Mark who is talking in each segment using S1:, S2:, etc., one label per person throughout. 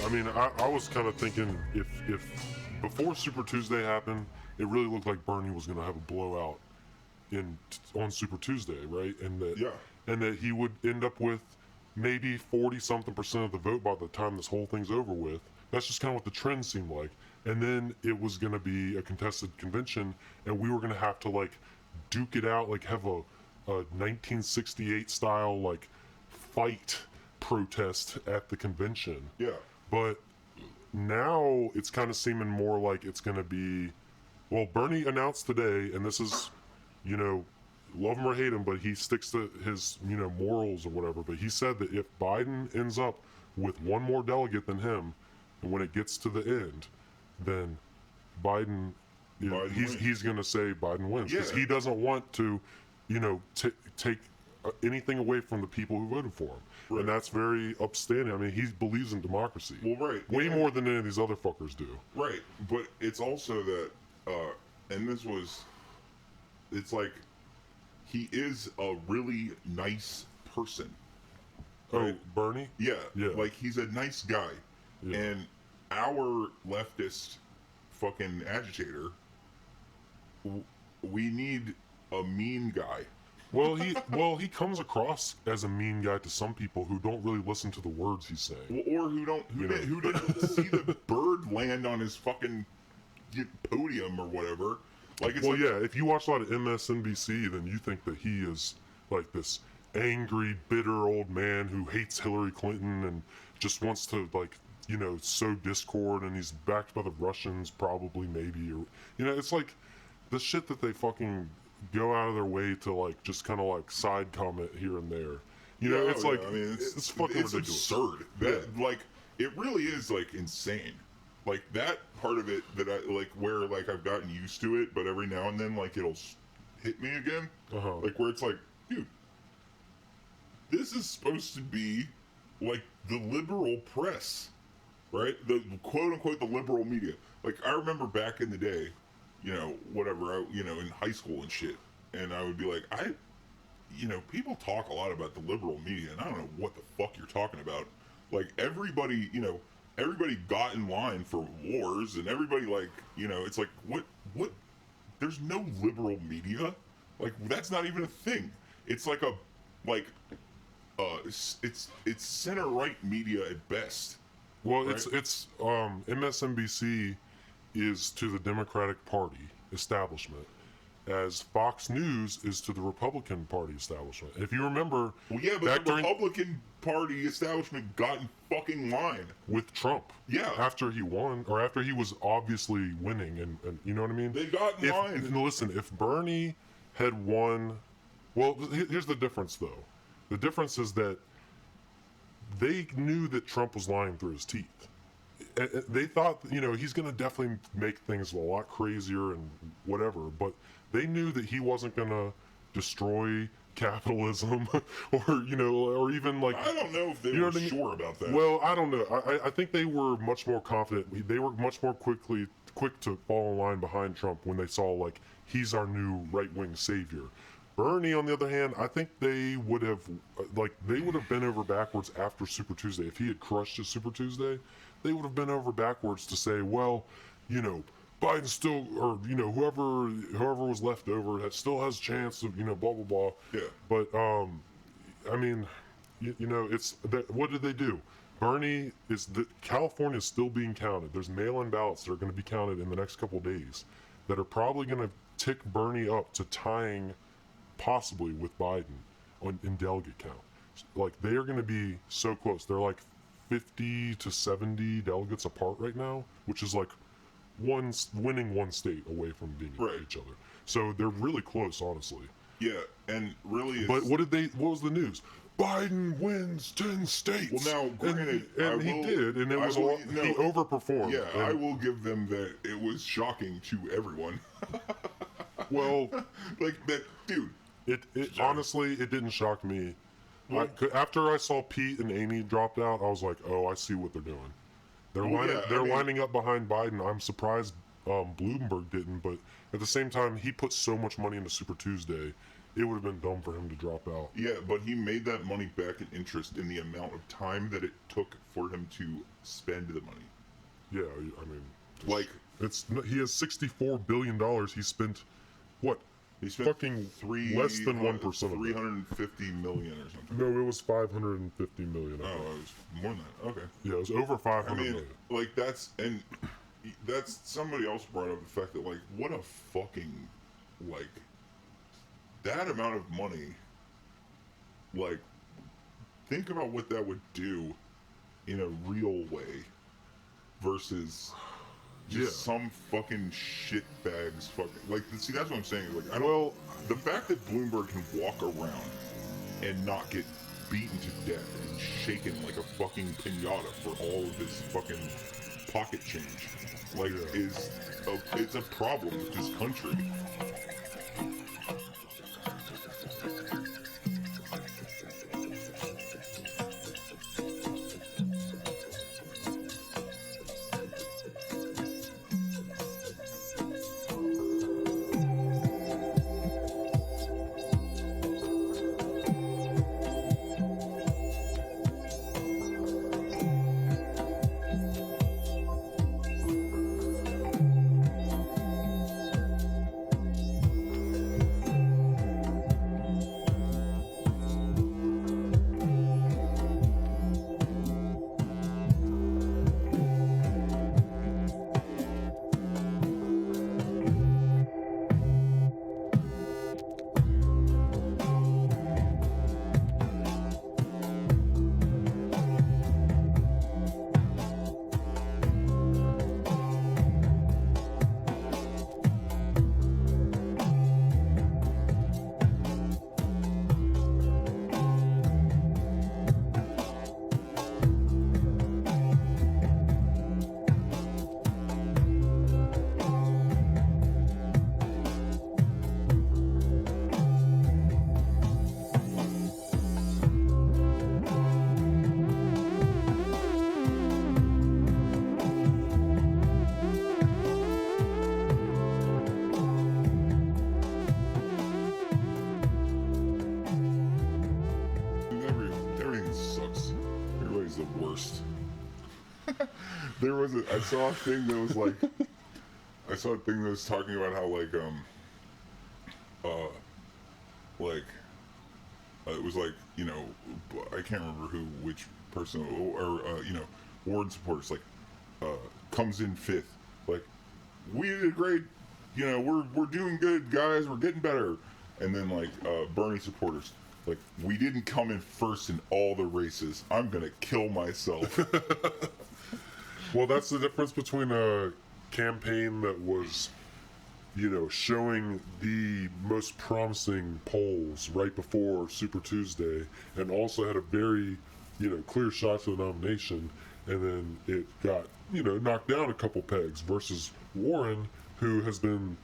S1: I mean, I was kind of thinking if before Super Tuesday happened, it really looked like Bernie was going to have a blowout on Super Tuesday, right? And that he would end up with maybe 40-something% of the vote by the time this whole thing's over with. That's just kind of what the trend seemed like. And then it was going to be a contested convention, and we were going to have to like duke it out, like have a 1968 style like fight protest at the convention.
S2: Yeah.
S1: But now it's kind of seeming more like it's going to be, well, Bernie announced today, and this is, you know, love him or hate him, but he sticks to his, you know, morals or whatever. But he said that if Biden ends up with one more delegate than him, and when it gets to the end, then Biden he's going to say Biden wins. Because he doesn't want to, you know, take anything away from the people who voted for him. Right. And that's very upstanding. I mean, he believes in democracy.
S2: Well, right.
S1: Way more than any of these other fuckers do.
S2: Right. But it's also that, and it's like, he is a really nice person.
S1: Right? Oh, Bernie?
S2: Yeah. Like, he's a nice guy. Yeah. And our leftist fucking agitator, we need a mean guy.
S1: Well, he comes across as a mean guy to some people who don't really listen to the words he's saying,
S2: or who didn't see the bird land on his fucking podium or whatever. Like, it's
S1: if you watch a lot of MSNBC, then you think that he is like this angry, bitter old man who hates Hillary Clinton and just wants to, like, you know, sow discord, and he's backed by the Russians, probably, maybe, or, you know, it's like the shit that they fucking go out of their way to, like, just kind of like side comment here and there. You know, it's like, I mean, it's fucking ridiculous.
S2: Absurd. That, like, it really is, like, insane. Like, that part of it that I, like, where, like, I've gotten used to it, but every now and then, like, it'll hit me again. Like, where it's like, dude, this is supposed to be, like, the liberal press, right? The quote-unquote the liberal media. Like, I remember back in the day, you know, whatever, you know, in high school and shit, and I would be like, you know, people talk a lot about the liberal media, and I don't know what the fuck you're talking about. Like, everybody, you know, everybody got in line for wars, and everybody, like, you know, it's like, what, there's no liberal media? Like, that's not even a thing. It's like it's center-right media at best.
S1: Well, right? it's MSNBC is to the Democratic Party establishment, as Fox News is to the Republican Party establishment. If you remember...
S2: Well, yeah, but the Republican Party establishment got in fucking line.
S1: With Trump.
S2: Yeah.
S1: After he won, or after he was obviously winning, and you know what I mean?
S2: They got in line.
S1: And listen, if Bernie had won... Well, here's the difference, though. The difference is that they knew that Trump was lying through his teeth. They thought, you know, he's going to definitely make things a lot crazier and whatever, but they knew that he wasn't going to destroy capitalism or, you know, or even like...
S2: I don't know if they were sure about that.
S1: Well, I don't know. I think they were much more confident. They were much more quick to fall in line behind Trump when they saw, like, he's our new right-wing savior. Bernie, on the other hand, I think they would have bent over backwards after Super Tuesday. If he had crushed his Super Tuesday, they would have bent over backwards to say, well, you know, Biden still, or whoever was left over, that still has a chance of blah blah blah.
S2: Yeah.
S1: But I mean, it's that. What did they do? Bernie California is still being counted. There's mail-in ballots that are going to be counted in the next couple days, that are probably going to tick Bernie up to tying, possibly with Biden, in delegate count. Like they are going to be so close. They're like 50 to 70 delegates apart right now, which is like winning one state away from being each other. So they're really close, honestly.
S2: Yeah, and really.
S1: But what was the news? Biden wins 10 states.
S2: Well, now, granted,
S1: and he did, and it was he overperformed.
S2: Yeah, I will give them that. It was shocking to everyone.
S1: Well,
S2: like that, dude.
S1: It honestly, it didn't shock me. After I saw Pete and Amy dropped out, I was like, oh, I see what they're doing. They're lining up behind Biden. I'm surprised Bloomberg didn't, but at the same time, he put so much money into Super Tuesday, it would have been dumb for him to drop out.
S2: Yeah, but he made that money back in interest in the amount of time that it took for him to spend the money.
S1: Yeah, I mean, he has $64 billion. He spent what?
S2: He spent
S1: fucking less than 1% of it.
S2: 350 million or something.
S1: No, it was 550 million.
S2: Oh, it was more than that. Okay.
S1: Yeah, it was over 500 million.
S2: Like that's somebody else brought up the fact that like what a fucking like that amount of money. Like, think about what that would do in a real way versus just some fucking shitbags fucking like. See, that's what I'm saying. Like, the fact that Bloomberg can walk around and not get beaten to death and shaken like a fucking pinata for all of his fucking pocket change, like, it's a problem with this country. I saw a thing that was like, talking about how it was like, I can't remember which person or Warren supporters comes in fifth, like, we did great, we're doing good, guys, we're getting better, and then Bernie supporters, like, we didn't come in first in all the races, I'm gonna kill myself.
S1: Well, that's the difference between a campaign that was, showing the most promising polls right before Super Tuesday and also had a very, clear shot to the nomination, and then it got, knocked down a couple pegs versus Warren, who has been,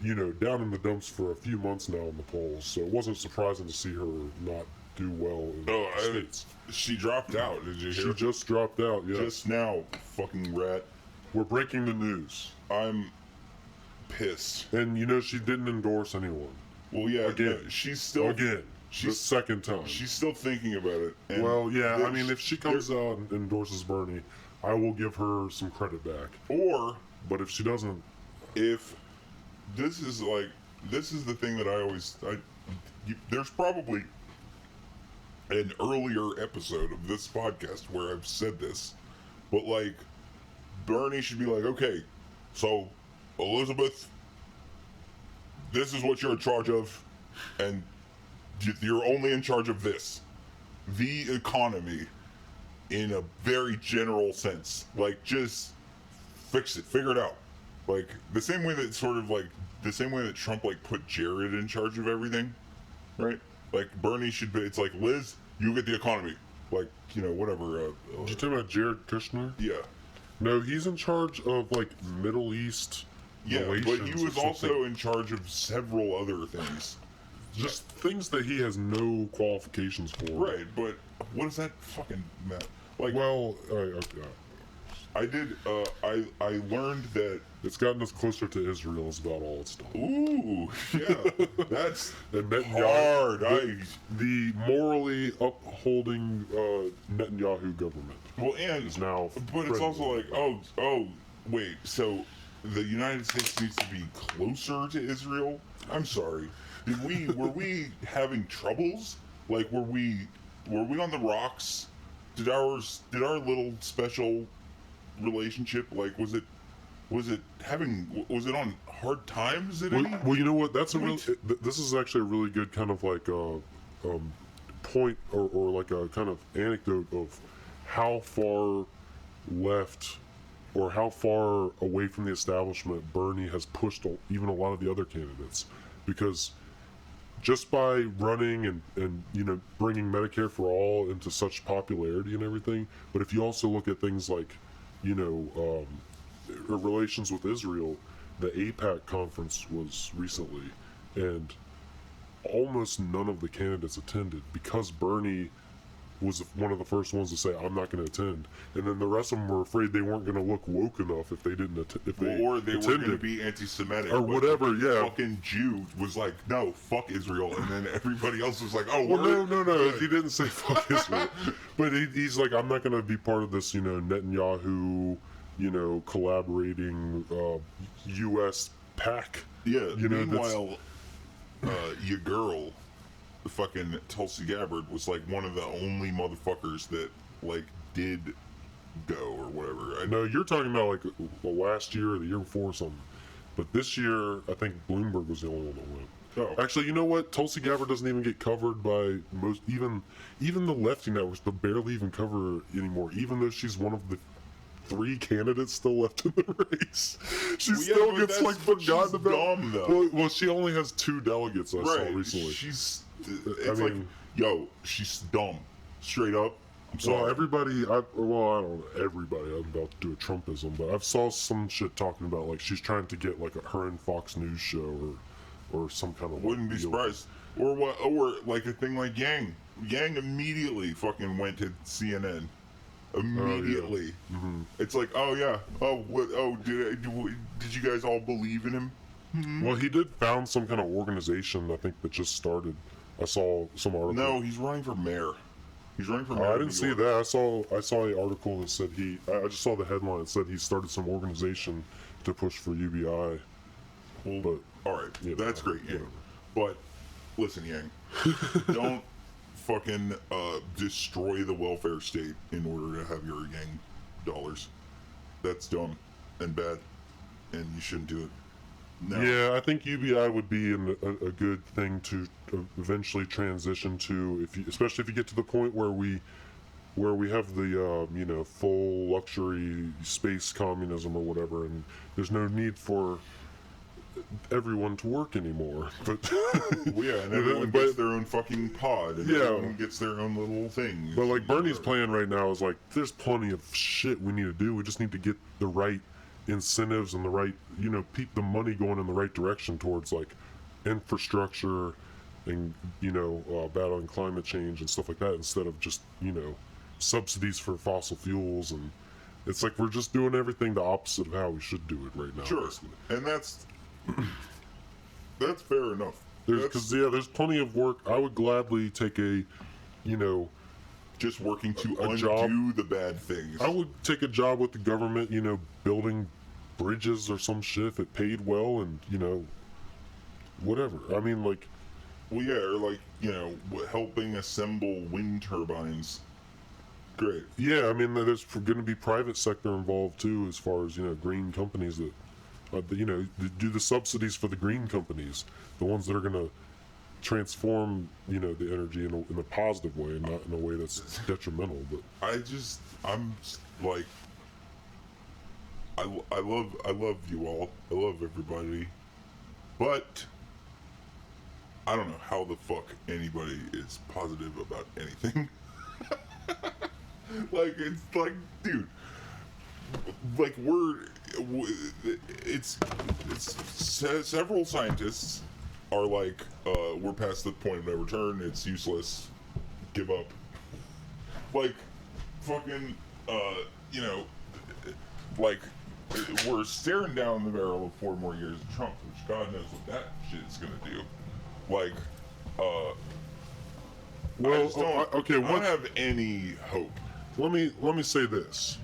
S1: down in the dumps for a few months now in the polls. So it wasn't surprising to see her not do well in the States.
S2: She dropped out. Did you hear?
S1: She just dropped out, yeah.
S2: Just now, fucking rat.
S1: We're breaking the news.
S2: I'm pissed.
S1: And she didn't endorse anyone.
S2: Well, yeah,
S1: again.
S2: She's still...
S1: Again. The second time.
S2: She's still thinking about it. And
S1: if she comes out and endorses Bernie, I will give her some credit back.
S2: Or...
S1: But if she doesn't,
S2: if this is the thing that there's probably an earlier episode of this podcast where I've said this, but like Bernie should be like, okay, so Elizabeth, this is what you're in charge of, and you're only in charge of this, the economy, in a very general sense. Like, just fix it, figure it out. Like the same way that Trump like put Jared in charge of everything, right? Like Bernie should be. It's like, Liz, you get the economy. Like, whatever.
S1: Did you talk about Jared Kushner?
S2: Yeah.
S1: No, he's in charge of like Middle East.
S2: Yeah,
S1: relations
S2: but he was also in charge of several other things.
S1: Just things that he has no qualifications for.
S2: Right, but what does that fucking matter? Like,
S1: well,
S2: I did. I learned that
S1: it's gotten us closer to Israel. Is about all it's done.
S2: Ooh, yeah, that's
S1: Netanyahu,
S2: hard.
S1: The morally upholding Netanyahu government.
S2: Well, and
S1: is now.
S2: But it's also like, oh, wait. So the United States needs to be closer to Israel. I'm sorry. Were we having troubles? Like, were we on the rocks? Did our little special relationship, like, was it on hard times at any?
S1: Well, you know what? That's this is actually a really good kind of like point or like a kind of anecdote of how far left or how far away from the establishment Bernie has pushed even a lot of the other candidates, because just by running and bringing Medicare for all into such popularity and everything, but if you also look at things like relations with Israel, the AIPAC conference was recently, and almost none of the candidates attended because Bernie was one of the first ones to say, I'm not going to attend, and then the rest of them were afraid they weren't going to look woke enough if they didn't
S2: or they were going to be anti-Semitic
S1: or whatever. Yeah,
S2: fucking Jew was like, no, fuck Israel, and then everybody else was like, oh,
S1: well, no, he didn't say fuck Israel, but he's like, I'm not going to be part of this, Netanyahu, collaborating U.S. PAC.
S2: Yeah. Meanwhile, your girl, the fucking Tulsi Gabbard, was like one of the only motherfuckers that like did go or whatever.
S1: No, you're talking about like the last year or the year before or something. But this year, I think Bloomberg was the only one that went.
S2: Oh.
S1: Actually, you know what? Tulsi Gabbard doesn't even get covered by most, even the lefty networks. They barely even cover her anymore. Even though she's one of the 3 candidates still left in the race, she still gets like forgotten about.
S2: Dumb, though.
S1: Well, she only has 2 delegates. I saw recently.
S2: She's dumb, straight up. I'm sorry.
S1: Well, everybody, I don't know everybody. I'm about to do a Trumpism, but I've saw some shit talking about like she's trying to get like her and Fox News show or some kind of.
S2: Wouldn't be surprised. Or what? Or like a thing like Yang. Yang immediately fucking went to CNN. Immediately.
S1: Oh, yeah. Mm-hmm.
S2: It's like, oh yeah, oh what? Oh, did you guys all believe in him?
S1: Mm-hmm. Well, he did found some kind of organization, I think, that just started. I saw some article.
S2: No, he's running for mayor. He's running for mayor.
S1: I didn't see that. I saw an article that said I just saw the headline. It said he started some organization to push for UBI.
S2: Well,
S1: but
S2: all right, that's great, Yang. But listen, Yang, don't fucking destroy the welfare state in order to have your Yang dollars. That's dumb and bad, and you shouldn't do it. No.
S1: Yeah, I think UBI would be a good thing to eventually transition to, especially if you get to the point where we have the full luxury space communism or whatever, and there's no need for everyone to work anymore. But
S2: well, yeah, and everyone gets their own fucking pod, and everyone gets their own little thing.
S1: But like Bernie's plan right now is like, there's plenty of shit we need to do. We just need to get the right incentives and the right, keep the money going in the right direction towards like infrastructure and battling climate change and stuff like that, instead of just subsidies for fossil fuels. And it's like we're just doing everything the opposite of how we should do it right now.
S2: Sure, basically. And that's fair enough.
S1: There's plenty of work. I would gladly take
S2: just working to undo
S1: job.
S2: The bad things.
S1: I would take a job with the government, building bridges or some shit if it paid well, and whatever. I mean, like,
S2: well, yeah, or like helping assemble wind turbines. Great.
S1: Yeah, I mean, there's going to be private sector involved too, as far as green companies that do the subsidies for the green companies, the ones that are going to transform the energy in a positive way and not in a way that's detrimental. But
S2: I'm like, I love you all, I love everybody, but I don't know how the fuck anybody is positive about anything. Like, it's like, dude, like it's several scientists are like, we're past the point of no return, it's useless, give up. Like, fucking, like, we're staring down the barrel of 4 more years of Trump, which God knows what that shit's gonna do. Like,
S1: well,
S2: I just don't have any hope.
S1: Let me say this.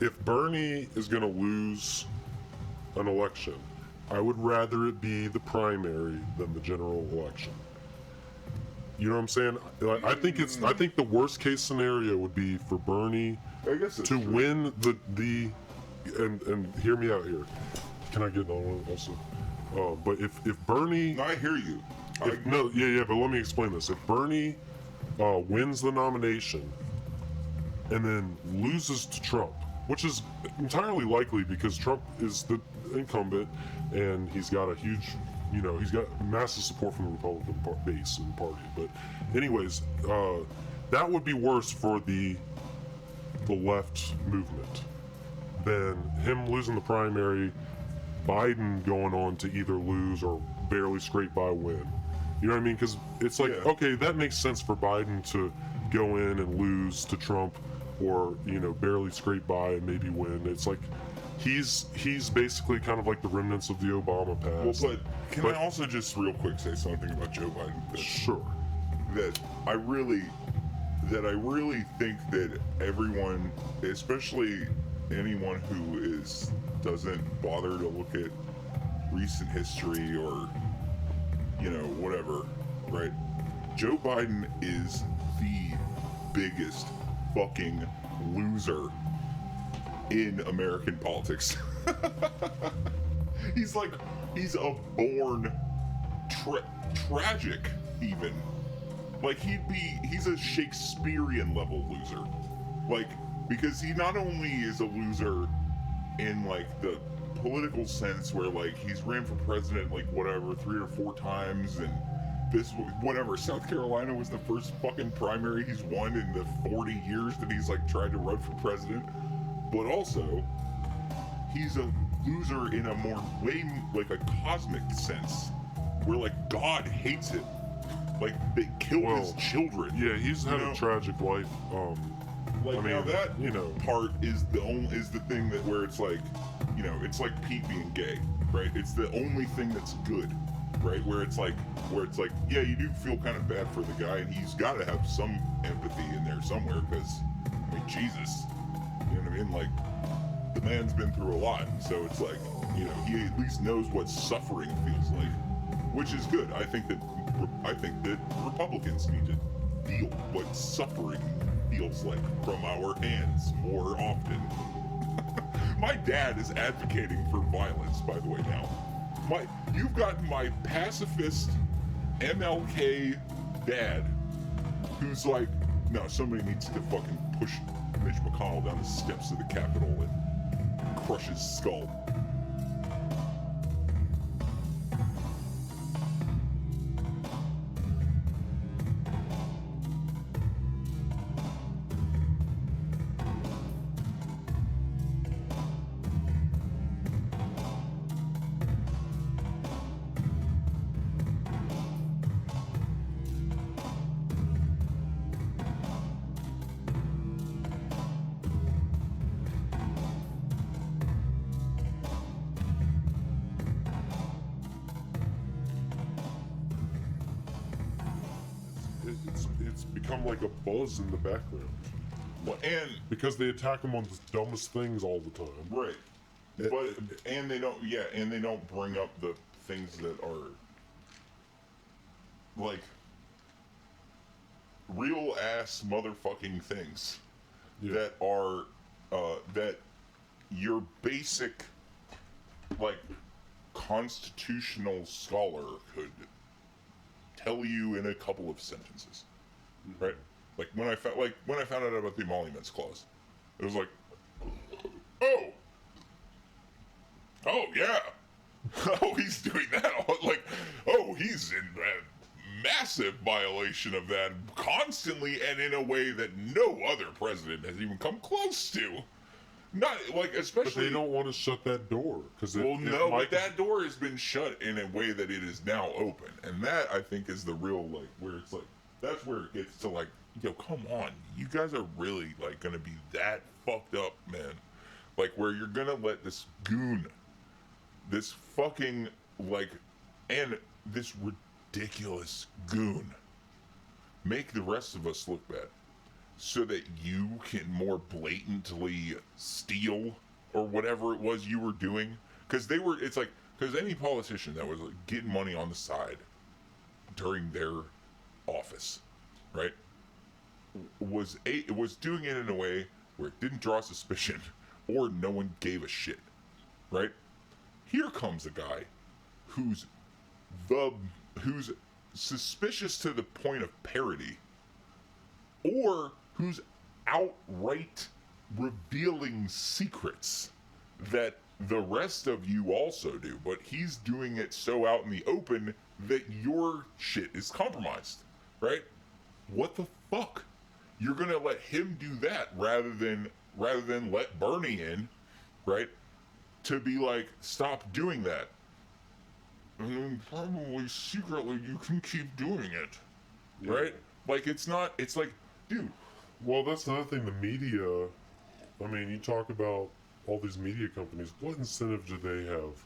S1: If Bernie is going to lose an election, I would rather it be the primary than the general election. You know what I'm saying? Like, I think the worst case scenario would be for Bernie to win the and hear me out here. Can I get on one also? But if Bernie,
S2: I hear you.
S1: But let me explain this. If Bernie wins the nomination and then loses to Trump, which is entirely likely because Trump is the incumbent and he's got a huge, he's got massive support from the Republican base and party. But anyways, that would be worse for the left movement than him losing the primary, Biden going on to either lose or barely scrape by win. You know what I mean? Because it's like, okay, that makes sense for Biden to go in and lose to Trump, or barely scrape by and maybe win. It's like he's basically kind of like the remnants of the Obama past.
S2: Well, but can I also just real quick say something about Joe Biden?
S1: Sure.
S2: That I really think that everyone, especially anyone who doesn't bother to look at recent history or whatever, right? Joe Biden is the biggest fucking loser in American politics. He's a born tragic, even. Like, he's a Shakespearean level loser. Like, because he not only is a loser in like the political sense, where like he's ran for president like whatever 3 or 4 times, and this whatever South Carolina was the first fucking primary he's won in the 40 years that he's like tried to run for president. But also he's a loser in a more way like a cosmic sense, where like God hates him, like they killed his children.
S1: Yeah, he's had a tragic life.
S2: Like, I mean, now that part is the thing that where it's like, it's like Pete being gay, right? It's the only thing that's good, right? Where it's like, yeah, you do feel kind of bad for the guy, and he's got to have some empathy in there somewhere, because, I mean, Jesus, you know what I mean? Like, the man's been through a lot, so it's like, he at least knows what suffering feels like, which is good. I think that Republicans need to feel what suffering feels like from our hands more often. My dad is advocating for violence, by the way, now. You've got my pacifist MLK dad who's like, no, somebody needs to fucking push Mitch McConnell down the steps of the Capitol and crush his skull.
S1: It's become like a buzz in the background.
S2: Well, and
S1: because they attack him on the dumbest things all the time.
S2: Right. But and they don't bring up the things that are like real ass motherfucking things that are that your basic like constitutional scholar could tell you in a couple of sentences. Right? Like when I found out about the emoluments clause, it was like, oh yeah, oh he's doing that, like, oh he's in a massive violation of that constantly and in a way that no other president has even come close to. Not like especially.
S1: But they don't want to shut that door because
S2: but that door has been shut in a way that it is now open, and that I think is the real like where it's like that's where it gets to like, yo, come on, you guys are really like gonna be that fucked up, man. Like where you're gonna let this goon, this fucking like, and this ridiculous goon make the rest of us look bad so that you can more blatantly steal or whatever it was you were doing. Because it's like, because any politician that was like, getting money on the side during their office, right, was doing it in a way where it didn't draw suspicion or no one gave a shit, right? Here comes a guy who's suspicious to the point of parody, or who's outright revealing secrets that the rest of you also do, but he's doing it so out in the open that your shit is compromised, right? What the fuck? You're gonna let him do that rather than let Bernie in, right? To be like, stop doing that. And then probably secretly you can keep doing it, right? Like it's like, dude.
S1: Well, that's another thing. The media. I mean, you talk about all these media companies. What incentive do they have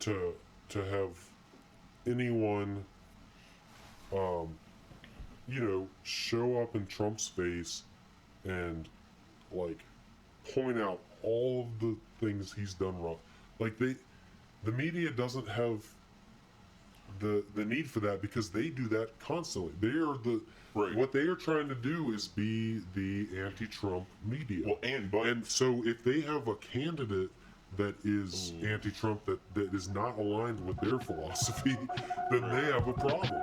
S1: to have anyone, show up in Trump's face and like point out all of the things he's done wrong? Like the media doesn't have the need for that because they do that constantly. They are what they are trying to do is be the anti-Trump media.
S2: Well,
S1: and so if they have a candidate that is anti-Trump that is not aligned with their philosophy, then they have a problem.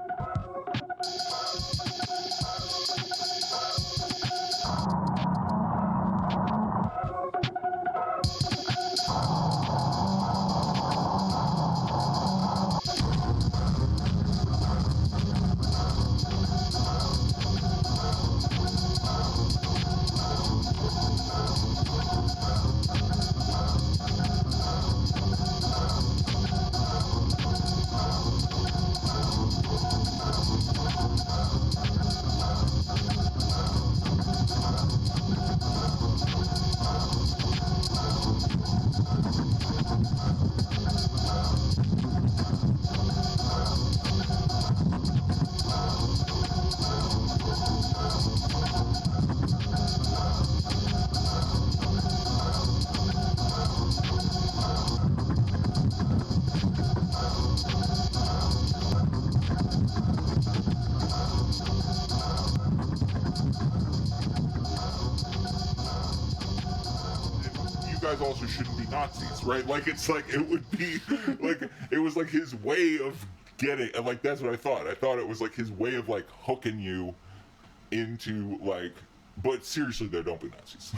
S2: Also shouldn't be Nazis, right? Like it's like it would be like it was like his way of getting, like that's what I thought. I thought it was like his way of like hooking you into like, but seriously though, don't be Nazis,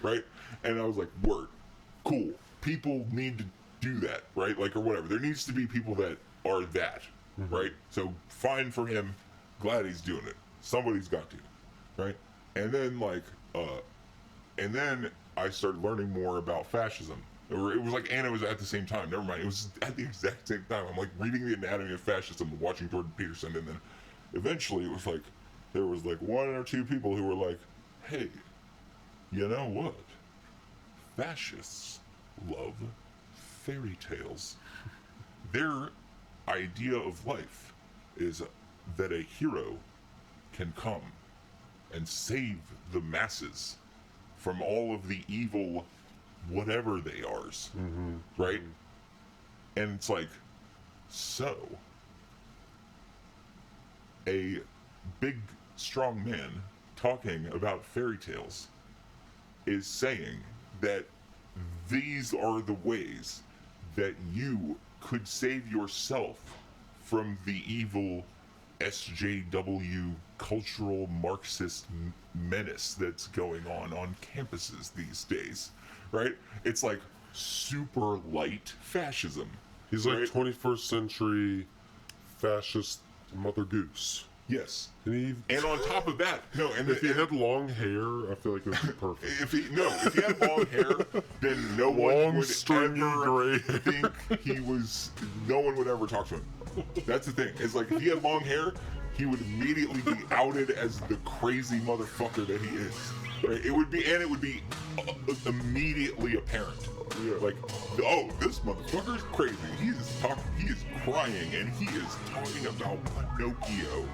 S2: right? And I was like, word, cool. People need to do that, right? Like or whatever. There needs to be people that are that, right? So fine for him. Glad he's doing it. Somebody's got to, right? And then like, and then I started learning more about fascism. Or it was like, and it was at the same time. Never mind. It was at the exact same time. I'm like reading The Anatomy of Fascism and watching Jordan Peterson, and then eventually it was like there was like one or two people who were like, "Hey, you know what? Fascists love fairy tales. Their idea of life is that a hero can come and save the masses from all of the evil, whatever they are, right? And it's like, so a big, strong man talking about fairy tales is saying that these are the ways that you could save yourself from the evil SJW cultural Marxist menace that's going on campuses these days, right? It's like super light fascism.
S1: He's
S2: right?
S1: like 21st century fascist Mother Goose.
S2: Yes.
S1: And
S2: on top of that, no, and
S1: if he had long hair, I feel like it would be perfect.
S2: If he had long hair, then no one would ever think he was. No one would ever talk to him. That's the thing. It's like if he had long hair, he would immediately be outed as the crazy motherfucker that he is. Right? It would be immediately apparent. Yeah. Like, oh, this motherfucker's crazy. He is crying, and he is talking about Pinocchio.